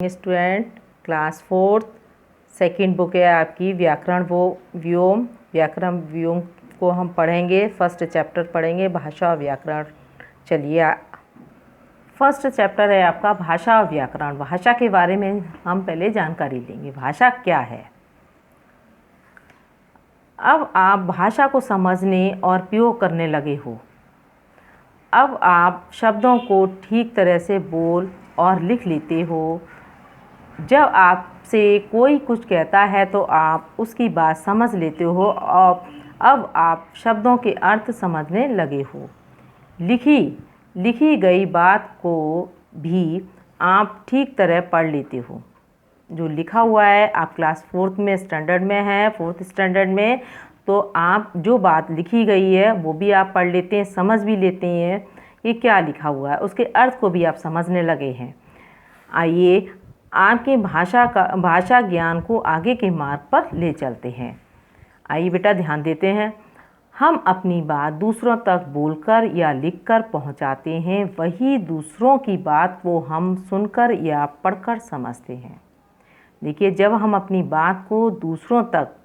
Student class fourth second book है आपकी व्याकरण व्योम। व्याकरण व्योम को हम पढ़ेंगे। फर्स्ट चैप्टर पढ़ेंगे भाषा और व्याकरण। चलिए, फर्स्ट चैप्टर है आपका भाषा और व्याकरण। भाषा के बारे में हम पहले जानकारी लेंगे। भाषा क्या है? अब आप भाषा को समझने और प्रयोग करने लगे हो। अब आप शब्दों को ठीक तरह से बोल और लिख लेते हो। जब आपसे कोई कुछ कहता है तो आप उसकी बात समझ लेते हो और अब आप शब्दों के अर्थ समझने लगे हो। लिखी गई बात को भी आप ठीक तरह पढ़ लेते हो। जो लिखा हुआ है, आप क्लास फोर्थ स्टैंडर्ड में है, फोर्थ स्टैंडर्ड में, तो आप जो बात लिखी गई है वो भी आप पढ़ लेते हैं, समझ भी लेते हैं ये क्या लिखा हुआ है, उसके अर्थ को भी आप समझने लगे हैं। आइए आपके भाषा ज्ञान को आगे के मार्ग पर ले चलते हैं। आइए बेटा ध्यान देते हैं। हम अपनी बात दूसरों तक बोलकर या लिखकर पहुंचाते हैं, वही दूसरों की बात को हम सुनकर या पढ़कर समझते हैं। देखिए, जब हम अपनी बात को दूसरों तक,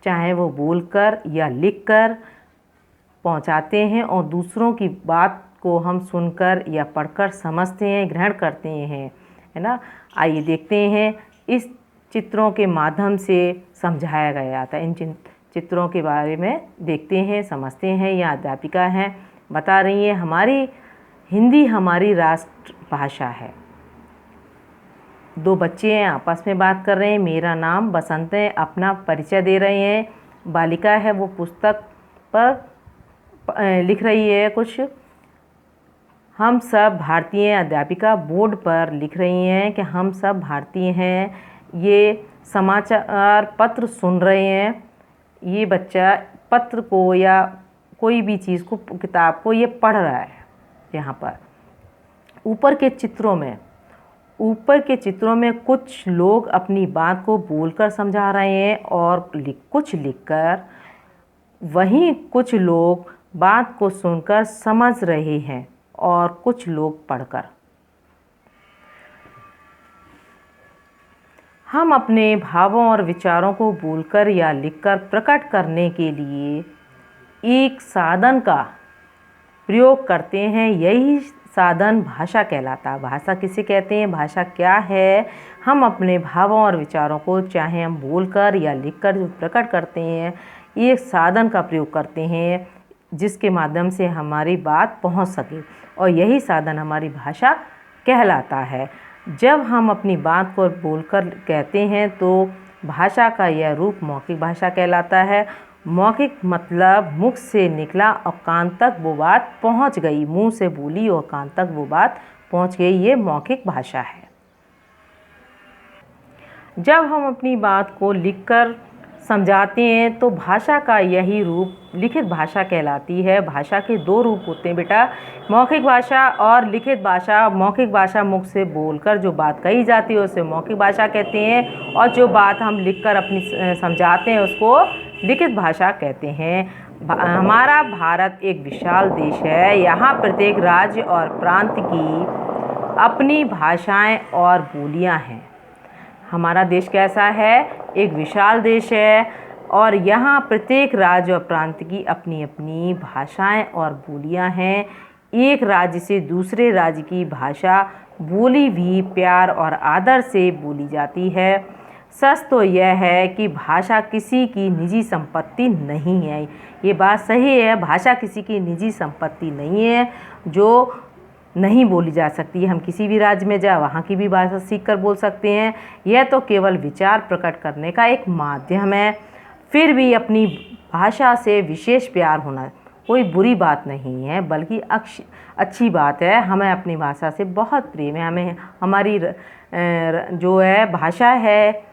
चाहे वो बोलकर या लिखकर पहुंचाते हैं और दूसरों की बात को हम सुनकर या पढ़कर समझते हैं, ग्रहण करते हैं, है ना। आइए देखते हैं, इस चित्रों के माध्यम से समझाया गया था। इन चित्रों के बारे में देखते हैं, समझते हैं। यह अध्यापिका हैं, बता रही है हमारी हिंदी हमारी राष्ट्रभाषा है। दो बच्चे हैं, आपस में बात कर रहे हैं। मेरा नाम बसंत है, अपना परिचय दे रहे हैं। बालिका है, वो पुस्तक पर लिख रही है कुछ। हम सब भारतीय हैं, अध्यापिका बोर्ड पर लिख रही हैं कि हम सब भारतीय हैं। ये समाचार पत्र सुन रहे हैं। ये बच्चा पत्र को या कोई भी चीज़ को, किताब को ये पढ़ रहा है। यहाँ पर ऊपर के चित्रों में कुछ लोग अपनी बात को बोलकर समझा रहे हैं और कुछ लिखकर, वहीं कुछ लोग बात को सुनकर समझ रहे हैं और कुछ लोग पढ़कर। हम अपने भावों और विचारों को बोलकर या लिखकर प्रकट करने के लिए एक साधन का प्रयोग करते हैं। यही साधन भाषा कहलाता है। भाषा किसे कहते हैं? भाषा क्या है? हम अपने भावों और विचारों को, चाहे हम बोलकर या लिखकर जो प्रकट करते हैं, एक साधन का प्रयोग करते हैं जिसके माध्यम से हमारी बात पहुंच सके, और यही साधन हमारी भाषा कहलाता है। जब हम अपनी बात को बोलकर कहते हैं तो भाषा का यह रूप मौखिक भाषा कहलाता है। मौखिक मतलब मुख से निकला और कान तक वो बात पहुंच गई। मुंह से बोली और कान तक वो बात पहुंच गई, ये मौखिक भाषा है। जब हम अपनी बात को लिखकर समझाते हैं तो भाषा का यही रूप लिखित भाषा कहलाती है। भाषा के दो रूप होते हैं बेटा, मौखिक भाषा और लिखित भाषा। मौखिक भाषा मुख से बोलकर जो बात कही जाती है उसे मौखिक भाषा कहते हैं, और जो बात हम लिखकर अपनी समझाते हैं उसको लिखित भाषा कहते हैं। हमारा भारत एक विशाल देश है। यहाँ प्रत्येक राज्य और प्रांत की अपनी भाषाएं और बोलियां हैं। हमारा देश कैसा है? एक विशाल देश है, और यहाँ प्रत्येक राज्य और प्रांत की अपनी अपनी भाषाएं और बोलियां हैं। एक राज्य से दूसरे राज्य की भाषा बोली भी प्यार और आदर से बोली जाती है। सच तो यह है कि भाषा किसी की निजी संपत्ति नहीं है। ये बात सही है, भाषा किसी की निजी संपत्ति नहीं है जो नहीं बोली जा सकती। हम किसी भी राज्य में जाए वहाँ की भी भाषा सीख कर बोल सकते हैं। यह तो केवल विचार प्रकट करने का एक माध्यम है। फिर भी अपनी भाषा से विशेष प्यार होना कोई बुरी बात नहीं है, बल्कि अच्छी बात है। हमें अपनी भाषा से बहुत प्रेम है। हमें हमारी जो है भाषा है,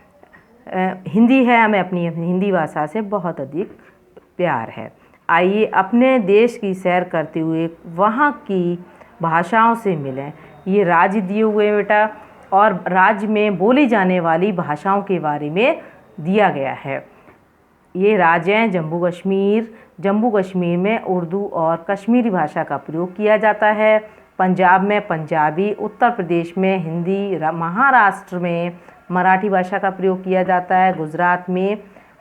हिंदी है, हमें अपनी हिंदी भाषा से बहुत अधिक प्यार है। आइए अपने देश की सैर करते हुए वहाँ की भाषाओं से मिलें। ये राज्य दिए हुए हैं बेटा, और राज्य में बोली जाने वाली भाषाओं के बारे में दिया गया है। ये राज्य हैं जम्मू कश्मीर। जम्मू कश्मीर में उर्दू और कश्मीरी भाषा का प्रयोग किया जाता है। पंजाब में पंजाबी, उत्तर प्रदेश में हिंदी, महाराष्ट्र में मराठी भाषा का प्रयोग किया जाता है, गुजरात में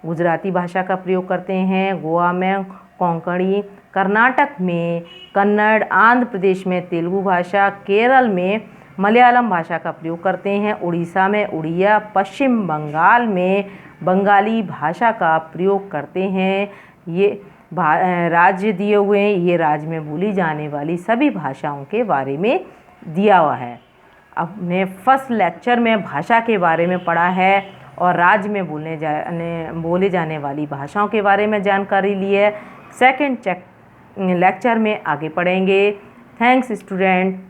गुजराती भाषा का प्रयोग करते हैं, गोवा में कोंकणी, कर्नाटक में कन्नड़, आंध्र प्रदेश में तेलुगु भाषा, केरल में मलयालम भाषा का प्रयोग करते हैं, उड़ीसा में उड़िया, पश्चिम बंगाल में बंगाली भाषा का प्रयोग करते हैं। ये राज्य दिए हुए हैं, ये राज्य में बोली जाने वाली सभी भाषाओं के बारे में दिया हुआ है। अपने फर्स्ट लेक्चर में भाषा के बारे में पढ़ा है और राज्य में बोले जाने वाली भाषाओं के बारे में जानकारी ली है। सेकंड लेक्चर में आगे पढ़ेंगे। Thanks student.